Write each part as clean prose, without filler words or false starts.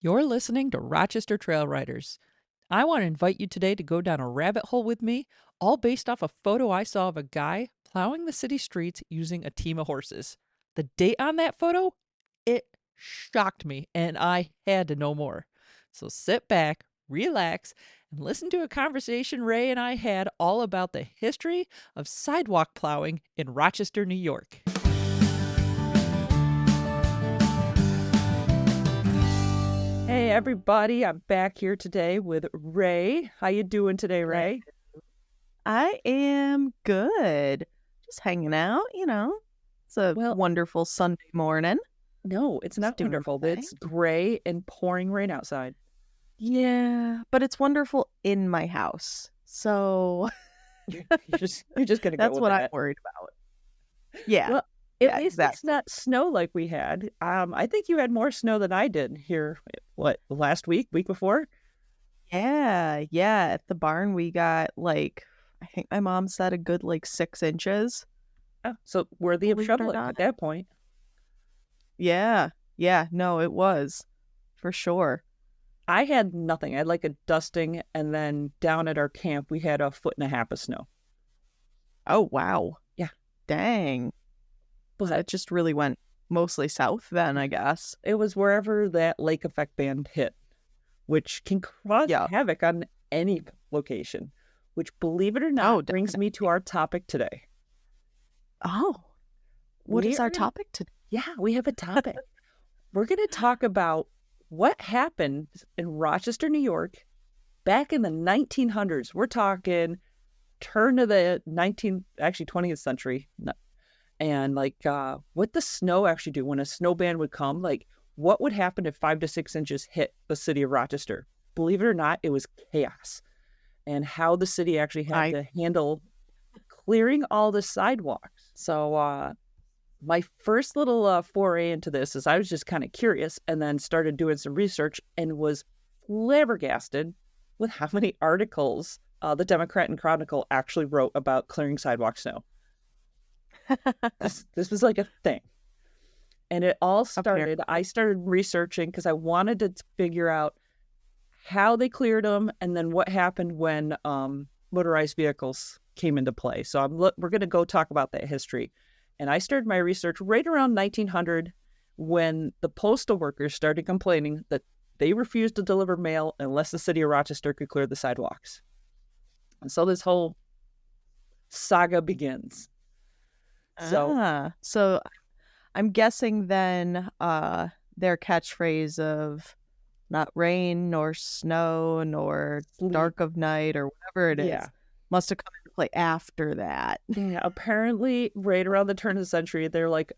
You're listening to Rochester Trail Riders. I want to invite you today to go down a rabbit hole with me, all based off a photo I saw of a guy plowing the city streets using a team of horses. The date on that photo, it shocked me, and I had to know more. So sit back, relax, and listen to a conversation Ray and I had all about the history of sidewalk plowing in Rochester, New York. Hey everybody, I'm back here today with Ray. How you doing today, Ray? I am good. Just hanging out, It's a wonderful Sunday morning. No, it's not doing wonderful. okay. It's gray and pouring rain outside. Yeah, but it's wonderful in my house. So You're just gonna go that's with what I'm that. worried about. Yeah. Well, at least it's exactly. not snow like we had. I think you had more snow than I did here. What, last week before? Yeah, at the barn we got I think my mom said a good 6 inches. Oh, so worthy of Believe it or shoveling not. at that point. Yeah. No, it was. For sure. I had nothing. I had like a dusting, and then down at our camp we had 1.5 feet of snow. Oh, wow. Yeah. Dang. But It just really went mostly south then, I guess. it was wherever that lake effect band hit, which can cause havoc on any location, which, believe it or not, brings me to our topic today. Oh, what is our topic today? Yeah, we have a topic. We're going to talk about what happened in Rochester, New York back in the 1900s. We're talking turn of the 20th century. And what the snow actually do when a snow band would come, what would happen if 5 to 6 inches hit the city of Rochester? Believe it or not, it was chaos. And how the city actually had to handle clearing all the sidewalks. So my first little foray into this is I was just kind of curious, and then started doing some research and was flabbergasted with how many articles the Democrat and Chronicle actually wrote about clearing sidewalk snow. This was like a thing. And it all started, I started researching because I wanted to figure out how they cleared them, and then what happened when motorized vehicles came into play. So we're going to go talk about that history. And I started my research right around 1900 when the postal workers started complaining that they refused to deliver mail unless the city of Rochester could clear the sidewalks. And so this whole saga begins. So I'm guessing then their catchphrase of not rain nor snow nor dark of night or whatever it is must have come into play after that. Yeah, apparently right around the turn of the century, they're like,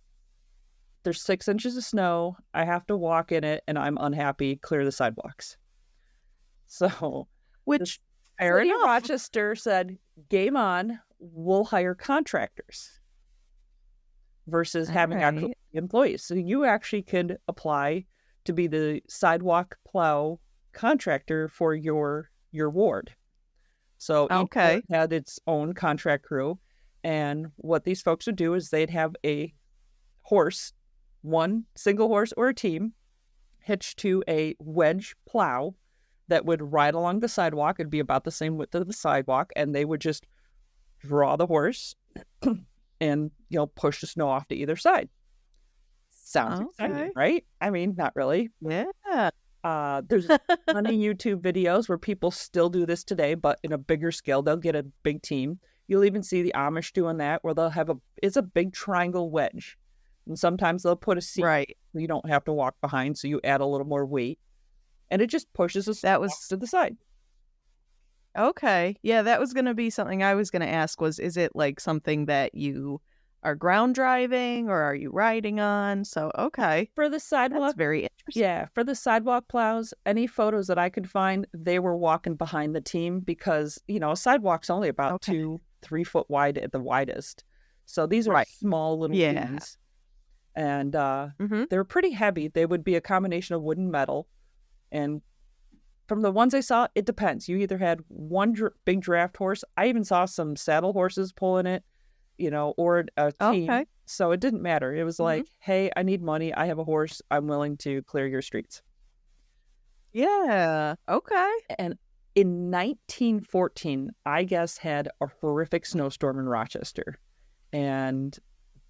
there's 6 inches of snow, I have to walk in it, and I'm unhappy, clear the sidewalks. So, which fair enough. Rochester said, game on, we'll hire contractors versus having actual employees. So you actually could apply to be the sidewalk plow contractor for your ward. So each ward had its own contract crew, and what these folks would do is they'd have a horse, one single horse or a team, hitched to a wedge plow that would ride along the sidewalk. It'd be about the same width of the sidewalk, and they would just draw the horse and push the snow off to either side. Sounds exciting, right? I mean, not really. Yeah. There's a ton of YouTube videos where people still do this today, but in a bigger scale. They'll get a big team. You'll even see the Amish doing that, where they'll have it's a big triangle wedge, and sometimes they'll put a seat so you don't have to walk behind, so you add a little more weight, and it just pushes us to the side. Okay. Yeah, that was going to be something I was going to ask is it like something that you are ground driving or are you riding on? So, okay. For the sidewalk. That's very interesting. Yeah. For the sidewalk plows, any photos that I could find, they were walking behind the team because, a sidewalk's only about 2-3 foot wide at the widest. So these are small little things. And they were pretty heavy. They would be a combination of wood and metal. And from the ones I saw, it depends. You either had one big draft horse. I even saw some saddle horses pulling it, or a team. Okay. So it didn't matter. It was like, hey, I need money. I have a horse. I'm willing to clear your streets. Yeah. Okay. And in 1914, I guess, had a horrific snowstorm in Rochester. And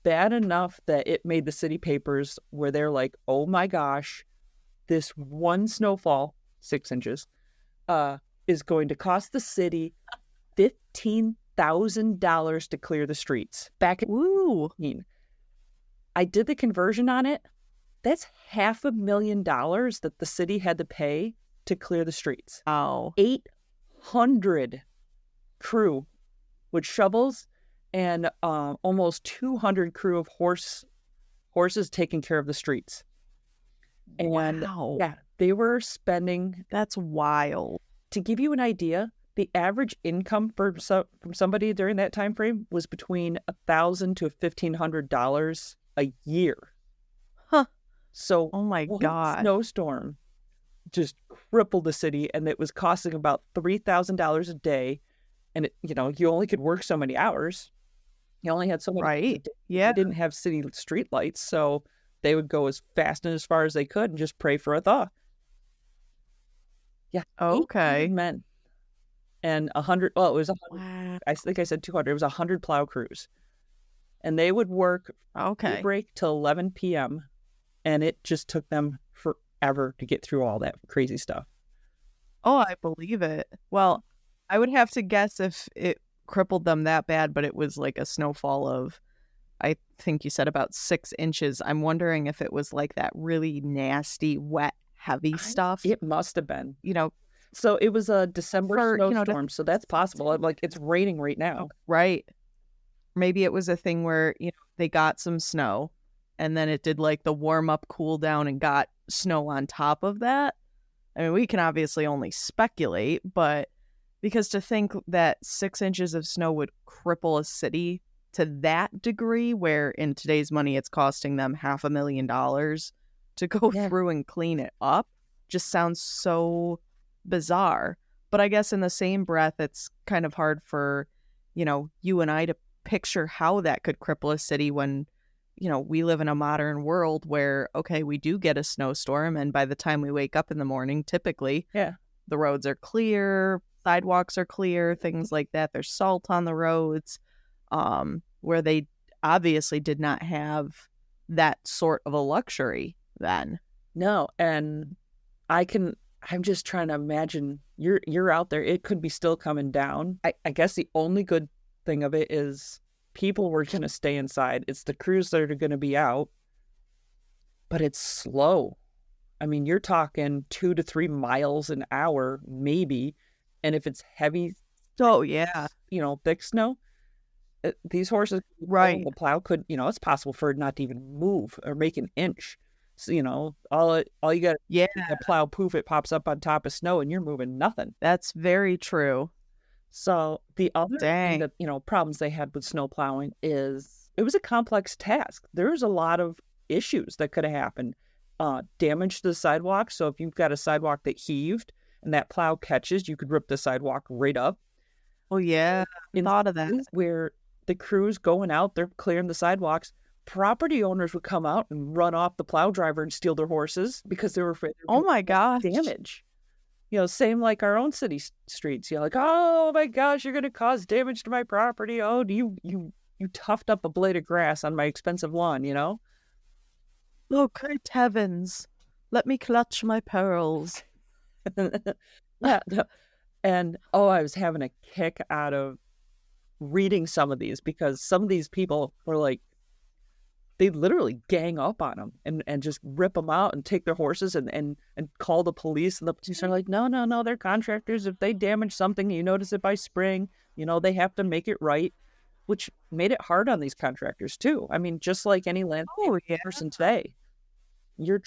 bad enough that it made the city papers where they're like, oh my gosh, this one snowfall, 6 inches, is going to cost the city $15,000 to clear the streets. Back in Woo. I did the conversion on it. That's $500,000 that the city had to pay to clear the streets. Wow. 800 crew with shovels and almost 200 crew of horses taking care of the streets. And wow. Yeah, they were spending. That's wild. To give you an idea, the average income from somebody during that time frame was between $1,000 to $1,500 a year. Huh. So, oh my God, snowstorm just crippled the city, and it was costing about $3,000 a day. And it, you only could work so many hours. You only had so many. Right. Yeah. You didn't have city street lights, so they would go as fast and as far as they could and just pray for a thaw. Yeah. Okay. Men. And 100. Well, it was 100. Wow. I think I said 200. It was 100 plow crews, and they would work. Okay. Break till 11 p.m. And it just took them forever to get through all that crazy stuff. Oh, I believe it. Well, I would have to guess if it crippled them that bad, but it was like a snowfall of, I think you said about 6 inches. I'm wondering if it was like that really nasty, wet, heavy stuff. It must have been. So it was a December snowstorm, so that's possible. Like, it's raining right now. Right. Maybe it was a thing where, they got some snow and then it did like the warm up, cool down, and got snow on top of that. I mean, we can obviously only speculate, but because to think that 6 inches of snow would cripple a city to that degree, where in today's money it's costing them $500,000 to go through and clean it up, just sounds so bizarre. But I guess in the same breath, it's kind of hard for, you and I to picture how that could cripple a city when, we live in a modern world where, okay, we do get a snowstorm, and by the time we wake up in the morning, typically, the roads are clear, sidewalks are clear, things like that. There's salt on the roads, where they obviously did not have that sort of a luxury then. No, and I'm just trying to imagine, you're out there, it could be still coming down. I guess the only good thing of it is people were going to stay inside. It's the crews that are going to be out, but it's slow. I mean, you're talking 2 to 3 miles an hour, maybe. And if it's heavy, thick snow, these horses, right, the plow could, it's possible for it not to even move or make an inch. So, all you got, a plow, poof, it pops up on top of snow and you're moving nothing. That's very true. So the other thing that, problems they had with snow plowing is it was a complex task. There's a lot of issues that could have happened. Damage to the sidewalk. So if you've got a sidewalk that heaved and that plow catches, you could rip the sidewalk right up. Oh, yeah. I thought of that. Where the crews going out, they're clearing the sidewalks. Property owners would come out and run off the plow driver and steal their horses because they were afraid. Oh my gosh. Damage. Same like our own city streets. You're like, oh my gosh, you're going to cause damage to my property. Oh, you tuffed up a blade of grass on my expensive lawn, Oh, great heavens. Let me clutch my pearls. Yeah. And, I was having a kick out of reading some of these because some of these people were like, they literally gang up on them and just rip them out and take their horses and call the police. And the police are like, no, they're contractors. If they damage something, you notice it by spring, they have to make it right, which made it hard on these contractors too. I mean, just like any landscape person today, you're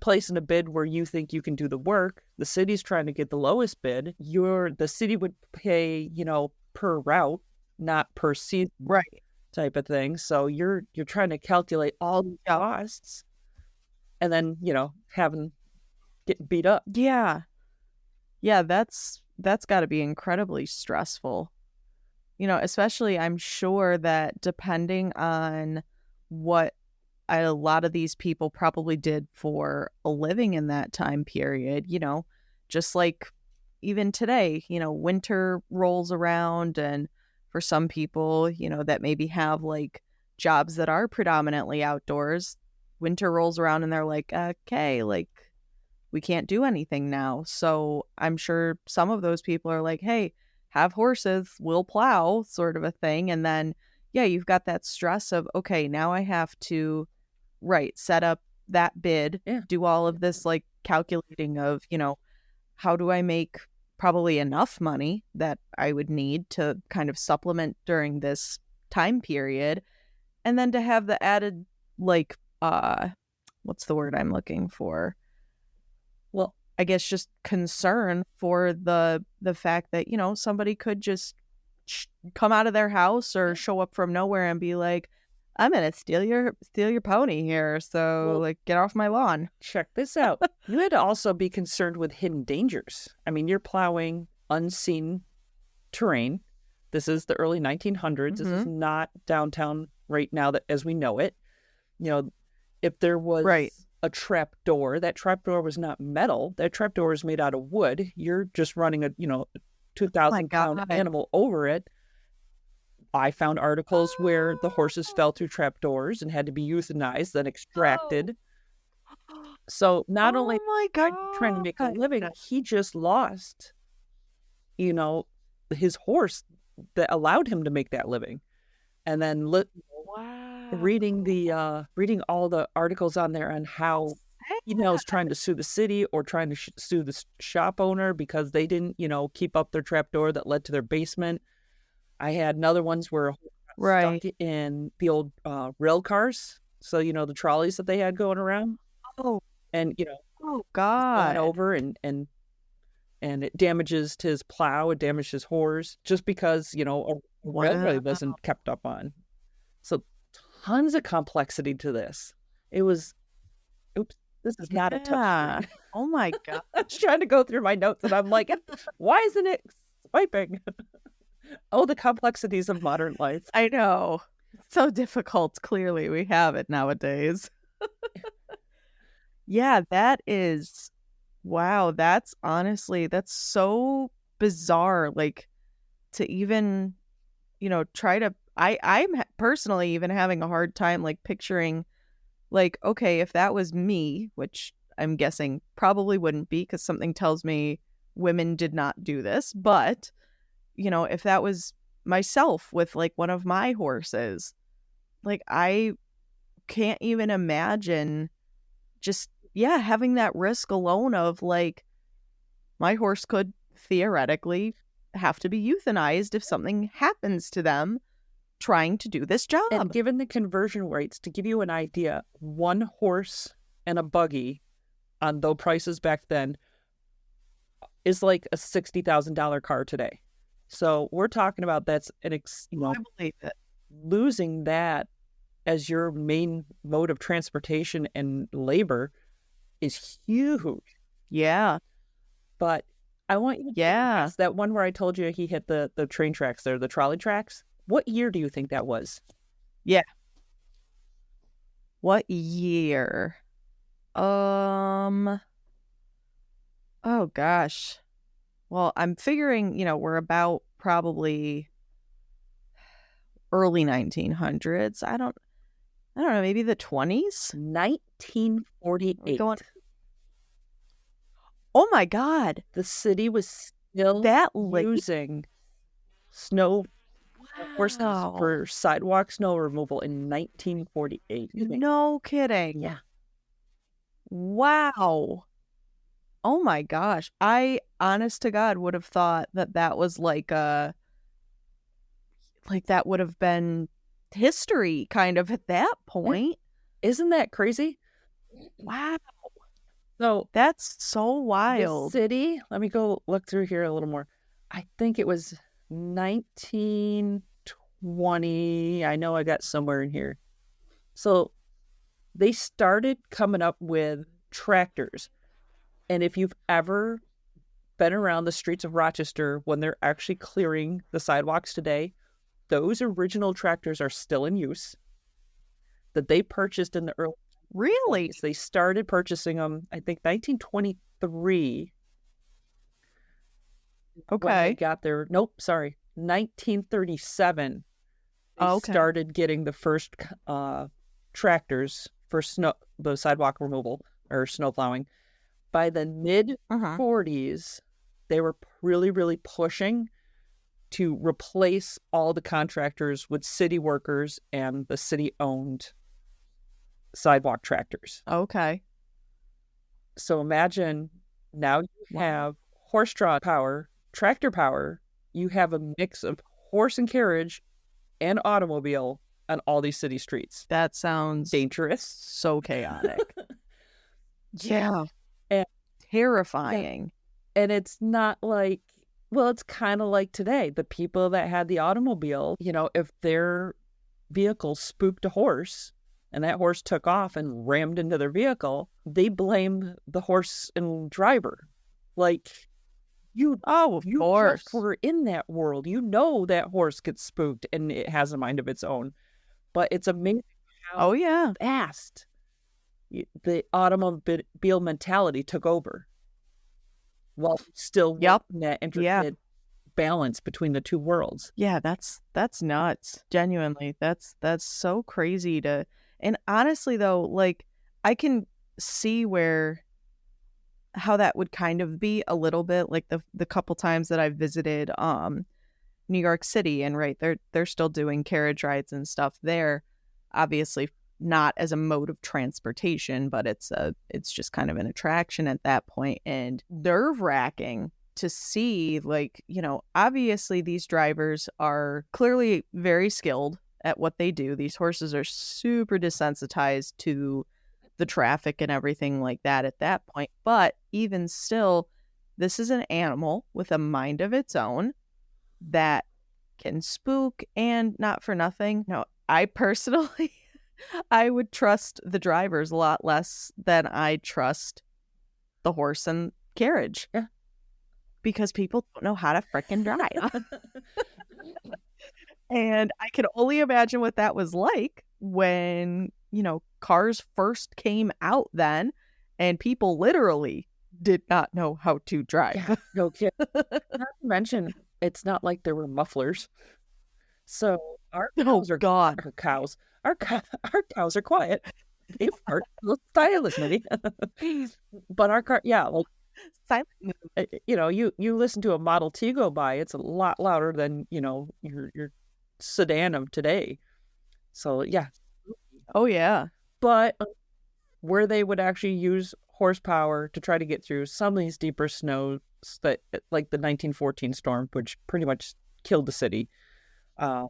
placing a bid where you think you can do the work. The city's trying to get the lowest bid. The city would pay, per route, not per season. Right. Type of thing. So you're trying to calculate all the costs and then, getting beat up. Yeah. Yeah, that's got to be incredibly stressful. Especially I'm sure that depending on what a lot of these people probably did for a living in that time period, just like even today, winter rolls around, and for some people, that maybe have like jobs that are predominantly outdoors, winter rolls around and they're like, okay, like we can't do anything now. So I'm sure some of those people are like, hey, have horses, we'll plow, sort of a thing. And then, yeah, you've got that stress of, okay, now I have to, right, set up that bid, do all of this like calculating of, how do I make probably enough money that I would need to kind of supplement during this time period. And then to have the added, like, what's the word I'm looking for? Well, I guess just concern for the fact that, somebody could just come out of their house or show up from nowhere and be like, I'm gonna steal your pony here, so like get off my lawn. Check this out. You had to also be concerned with hidden dangers. I mean, you're plowing unseen terrain. This is the early 1900s. This is not downtown right now that as we know it. If there was a trap door, that trap door was not metal. That trap door is made out of wood. You're just running a 2,000-pound animal over it. I found articles where the horses fell through trap doors and had to be euthanized, then extracted. So not only trying to make a living, he just lost, his horse that allowed him to make that living. And then reading all the articles on there on how he was trying to sue the city or trying to sue the shop owner because they didn't, keep up their trap door that led to their basement. I had another ones where stuck in the old rail cars. So, the trolleys that they had going around. Oh. And, oh, God. Over and it damages his plow. It damaged his horse just because, a railroad wasn't kept up on. So tons of complexity to this. It was, this is not a touch screen. Oh, my God. I was trying to go through my notes and I'm like, why isn't it swiping? Oh, the complexities of modern life. I know. It's so difficult. Clearly, we have it nowadays. Yeah, that is... Wow, that's so bizarre. Like, to even, try to... I'm personally even having a hard time, like, picturing, like, okay, if that was me, which I'm guessing probably wouldn't be because something tells me women did not do this, but... if that was myself with like one of my horses, like I can't even imagine just, having that risk alone of like my horse could theoretically have to be euthanized if something happens to them trying to do this job. And given the conversion rates, to give you an idea, one horse and a buggy on those prices back then is like a $60,000 car today. So we're talking about that's I believe it. Losing that as your main mode of transportation and labor is huge. Yeah. But I want you to guess that one where I told you he hit the train tracks there, the trolley tracks. What year do you think that was? Yeah. What year? Oh gosh. Well, I'm figuring, we're about probably early 1900s. I don't know, maybe the 20s? 1948. Oh my God. The city was still using snow horses for sidewalk snow removal in 1948. No kidding. Yeah. Wow. Oh my gosh. I, honest to God, would have thought that was like that would have been history kind of at that point. Isn't that crazy? Wow. So that's so wild. The city, let me go look through here a little more. I think it was 1920. I know I got somewhere in here. So they started coming up with tractors. And if you've ever been around the streets of Rochester when they're actually clearing the sidewalks today, those original tractors are still in use. that they purchased in the early Really? 20s. They started purchasing them, I think, 1923. Okay. When they got their, 1937. They started getting the first tractors for the sidewalk removal or snow plowing. By the mid 40s, they were really, really pushing to replace all the contractors with city workers and the city-owned sidewalk tractors. Okay. So imagine now you have horse-drawn power, tractor power. You have a mix of horse and carriage and automobile on all these city streets. That sounds dangerous. So chaotic. Yeah. And terrifying. Yeah. And it's not like, well, it's kind of like today. The people that had the automobile, if their vehicle spooked a horse and that horse took off and rammed into their vehicle, they blame the horse and driver. Like, you just were in that world. That horse gets spooked and it has a mind of its own. But it's amazing how fast the automobile mentality took over, while still working that intricate balance between the two worlds. Yeah, that's nuts. Genuinely, that's so crazy to. And honestly, though, like, I can see how that would kind of be a little bit like the couple times that I've visited New York City, and they're still doing carriage rides and stuff there, obviously not as a mode of transportation, but it's just kind of an attraction at that point, and nerve-wracking to see, like, obviously these drivers are clearly very skilled at what they do. These horses are super desensitized to the traffic and everything like that at that point. But even still, this is an animal with a mind of its own that can spook, and not for nothing. No, I personally, I would trust the drivers a lot less than I trust the horse and carriage. Yeah. Because people don't know how to frickin' drive. And I can only imagine what that was like when, cars first came out then, and people literally did not know how to drive. Yeah, no kidding. Not to mention, it's not like there were mufflers. So our cows our cows are quiet. They are stylish, maybe. But our car, like, silent. You listen to a Model T go by, it's a lot louder than your sedan of today. So yeah. Oh yeah. But where they would actually use horsepower to try to get through some of these deeper snows, that like the 1914 storm, which pretty much killed the city. The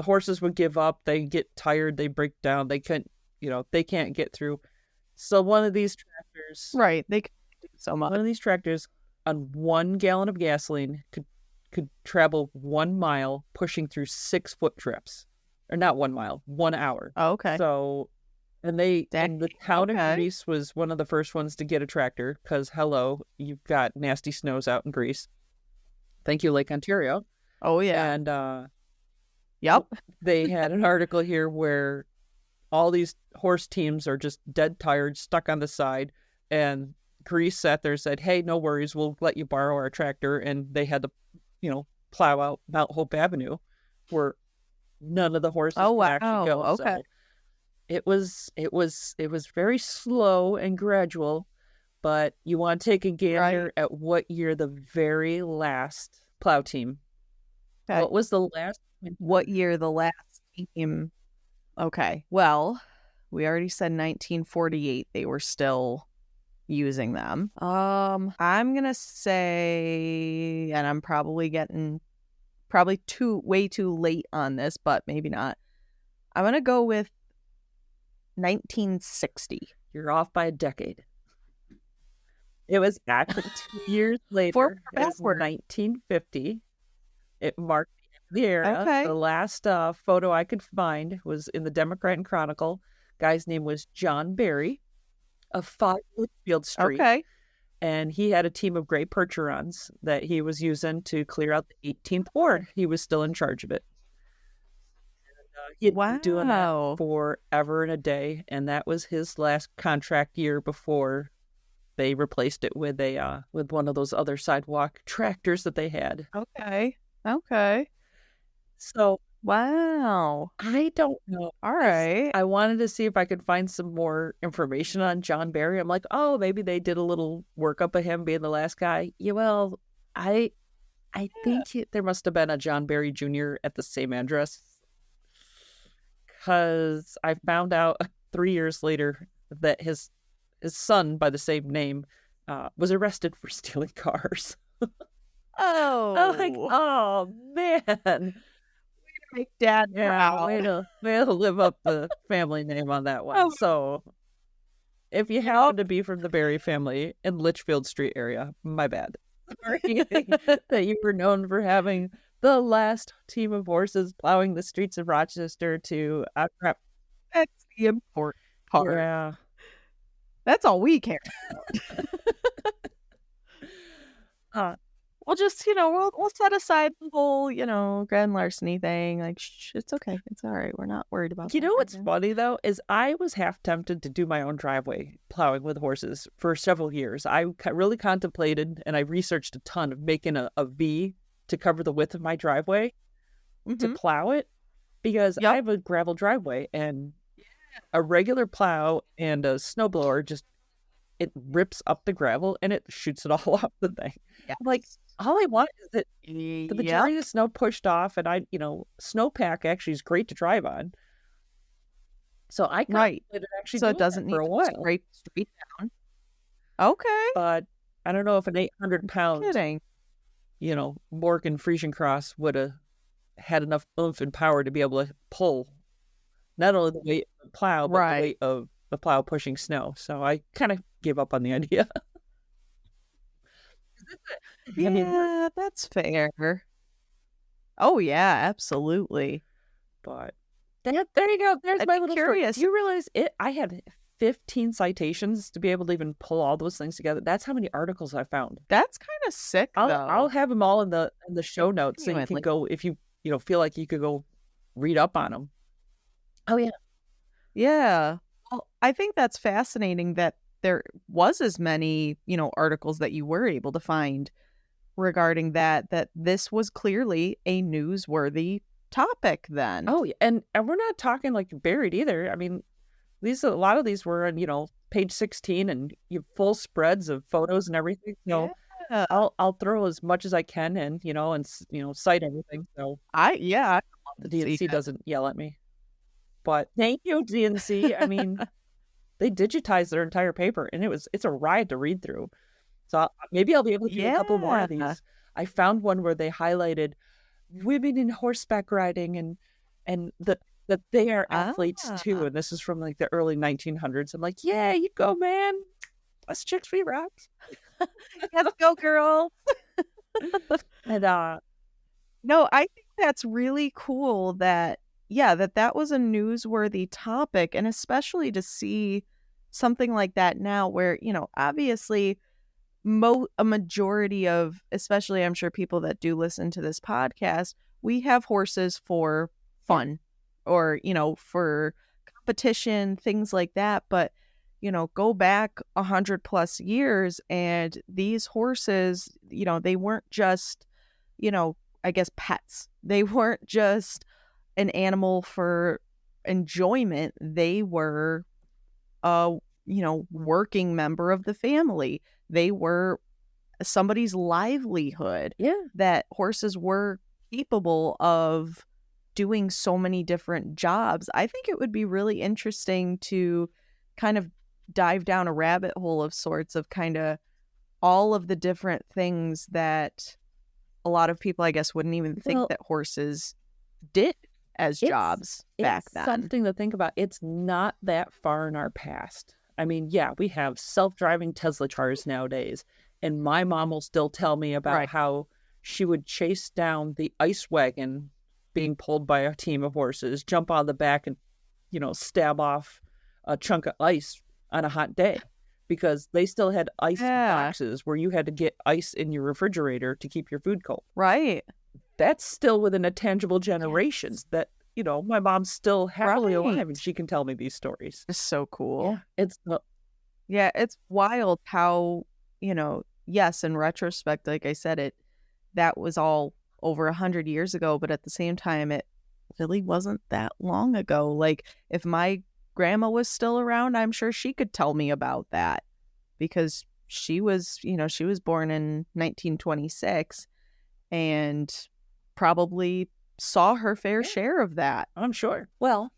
horses would give up, they get tired, they break down, they can't get through. So one of these tractors, they could do so much. One of these tractors on 1 gallon of gasoline could travel 1 mile, pushing through 6-foot trips. Or not 1 mile, 1 hour. Oh, okay. So, and the town of Greece was one of the first ones to get a tractor, because hello, you've got nasty snows out in Greece. Thank you, Lake Ontario. Oh yeah. And yep. They had an article here where all these horse teams are just dead tired, stuck on the side, and Greece sat there and said, "Hey, no worries, we'll let you borrow our tractor." And they had to, plow out Mount Hope Avenue, where none of the horses could actually go. Okay. So it was very slow and gradual, but you want to take a gander at what year the very last plow team. Okay. What was the last? What year the last team? Okay. Well, we already said 1948 they were still using them. I'm gonna say, and I'm probably getting way too late on this, but maybe not. I'm gonna go with 1960. You're off by a decade. It was actually 2 years later. It was 1950. It marked the era. Okay. The last photo I could find was in the Democrat and Chronicle. Guy's name was John Barry of 5 Litchfield Street. Okay. And he had a team of gray Percherons that he was using to clear out the 18th ward. He was still in charge of it. He'd been doing that forever and a day, and that was his last contract year before they replaced it with with one of those other sidewalk tractors that they had. Okay. So wow. I don't know. All right. I wanted to see if I could find some more information on John Barry. I'm like, oh, maybe they did a little workup of him being the last guy. Yeah, well, I think there must have been a John Barry Jr. at the same address, because I found out 3 years later that his son by the same name was arrested for stealing cars. Oh, I'm like, oh man, make Dad proud. Way to live up the family name on that one. So if you happen to be from the Barry family in Litchfield Street area, my bad. Sorry that you were known for having the last team of horses plowing the streets of Rochester to outcrop. That's the important part. Yeah. That's all we care about. We'll just, we'll set aside the whole, grand larceny thing. Like, it's okay. It's all right. We're not worried about that. What's funny, though, is I was half tempted to do my own driveway plowing with horses for several years. I really contemplated, and I researched a ton of making a V to cover the width of my driveway to plow it, because I have a gravel driveway, and a regular plow and a snowblower it rips up the gravel and it shoots it all off the thing. Yeah. Like, all I want is that the majority of the snow pushed off, and snowpack actually is great to drive on. So I contemplated actually it doesn't need to scrape straight down. Okay. But I don't know if an 800-pound, Morgan Friesian Cross would have had enough oomph and power to be able to pull not only the weight of the plow, but the weight of the plow pushing snow. So I kind of gave up on the idea. Yeah, that's fair. Oh yeah, absolutely. But there you go. There's my little curious. Story. You realize I had 15 citations to be able to even pull all those things together. That's how many articles I found. That's kind of sick. I'll have them all in the show notes, so you can go if you feel like you could go read up on them. Oh yeah, yeah. Well, I think that's fascinating that there was as many articles that you were able to find regarding that this was clearly a newsworthy topic then. Oh, yeah. And we're not talking like buried either. I mean, a lot of these were on, page 16 and full spreads of photos and everything. So yeah. I'll throw as much as I can and cite everything. So the DNC doesn't yell at me. But thank you, DNC. I mean, they digitized their entire paper, and it's a riot to read through. So maybe I'll be able to do a couple more of these. I found one where they highlighted women in horseback riding and that they are athletes too. And this is from like the early 1900s. I'm like, yeah, you go, man. Us chicks, we rock. Let's go, girl. And no, I think that's really cool that was a newsworthy topic, and especially to see something like that now where, obviously a majority of, especially I'm sure people that do listen to this podcast, we have horses for fun or, for competition, things like that. But, go back 100+ years and these horses, they weren't just, I guess pets. They weren't just an animal for enjoyment. They were a working member of the family. They were somebody's livelihood. Yeah, that horses were capable of doing so many different jobs. I think it would be really interesting to kind of dive down a rabbit hole of sorts of kind of all of the different things that a lot of people, I guess, wouldn't even think that horses did as jobs back then. It's something to think about. It's not that far in our past. I mean, yeah, we have self-driving Tesla cars nowadays. And my mom will still tell me about how she would chase down the ice wagon being pulled by a team of horses, jump on the back and, stab off a chunk of ice on a hot day, because they still had ice boxes where you had to get ice in your refrigerator to keep your food cold. Right. That's still within a tangible generations that, my mom's still happily alive Right. and she can tell me these stories. It's so cool. Yeah, It's wild how, yes, in retrospect, like I said, that was all over 100 years ago, but at the same time, it really wasn't that long ago. Like, if my grandma was still around, I'm sure she could tell me about that because she was born in 1926 and probably saw her fair share of that. I'm sure. Well,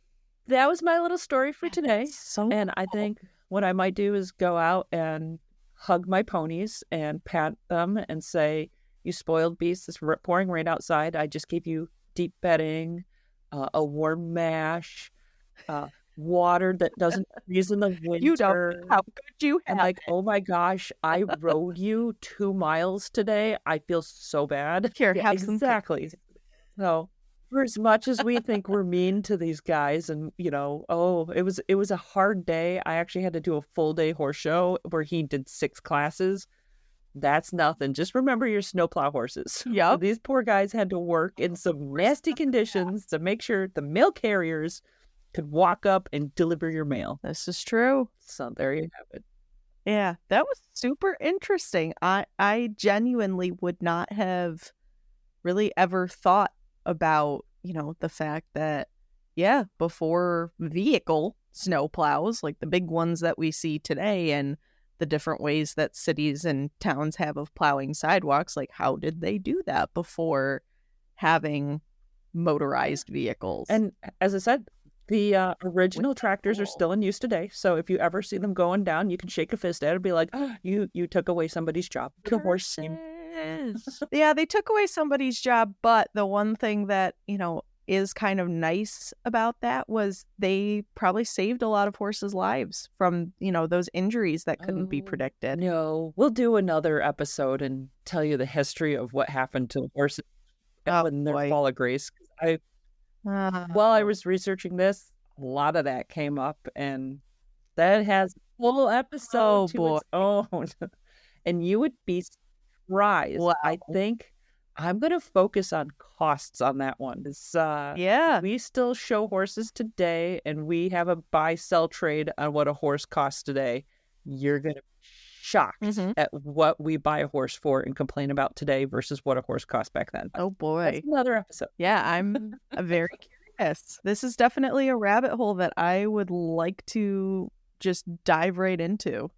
that was my little story for today. And I think what I might do is go out and hug my ponies and pat them and say, "You spoiled beast, it's pouring rain outside. I just gave you deep bedding, a warm mash, water that doesn't freeze in the winter. You don't know how good you have. And like, oh my gosh, I rode you 2 miles today. I feel so bad." Here, have some exactly. So for as much as we think we're mean to these guys and, it was a hard day. I actually had to do a full day horse show where he did 6 classes. That's nothing. Just remember your snowplow horses. Yep. These poor guys had to work in some nasty conditions to make sure the mail carriers could walk up and deliver your mail. This is true. So there you have it. Yeah, that was super interesting. I genuinely would not have really ever thought about, the fact that, before vehicle snowplows, like the big ones that we see today and the different ways that cities and towns have of plowing sidewalks, like how did they do that before having motorized vehicles? And as I said, the original tractors are still in use today. So if you ever see them going down, you can shake a fist at it and be like, "Oh, you took away somebody's job." The horse team. Yeah, they took away somebody's job, but the one thing that, is kind of nice about that was they probably saved a lot of horses' lives from, those injuries that couldn't be predicted. No, we'll do another episode and tell you the history of what happened to horses in their fall of grace. While I was researching this, a lot of that came up, and that has a full episode to its own. And you would be surprised. Wow. I think I'm going to focus on costs on that one. We still show horses today, and we have a buy-sell trade on what a horse costs today. You're going to be shocked at what we buy a horse for and complain about today versus what a horse cost back then. Oh boy. That's another episode. Yeah, I'm very curious. This is definitely a rabbit hole that I would like to just dive right into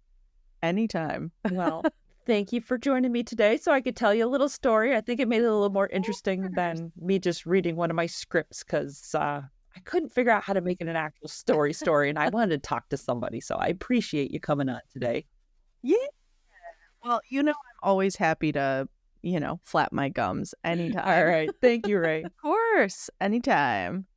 anytime. Well, thank you for joining me today so I could tell you a little story. I think it made it a little more interesting than me just reading one of my scripts because I couldn't figure out how to make it an actual story, and I wanted to talk to somebody. So I appreciate you coming on today. Yeah. Well, I'm always happy to, flap my gums anytime. All right. Thank you, Ray. Of course. Anytime.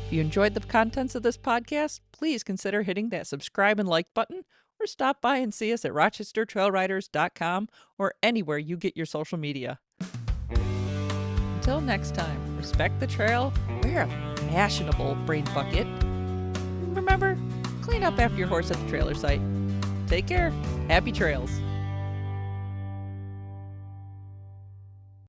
If you enjoyed the contents of this podcast, please consider hitting that subscribe and like button or stop by and see us at rochestertrailriders.com or anywhere you get your social media. Until next time, respect the trail, wear a fashionable brain bucket. Remember, clean up after your horse at the trailer site. Take care. Happy trails.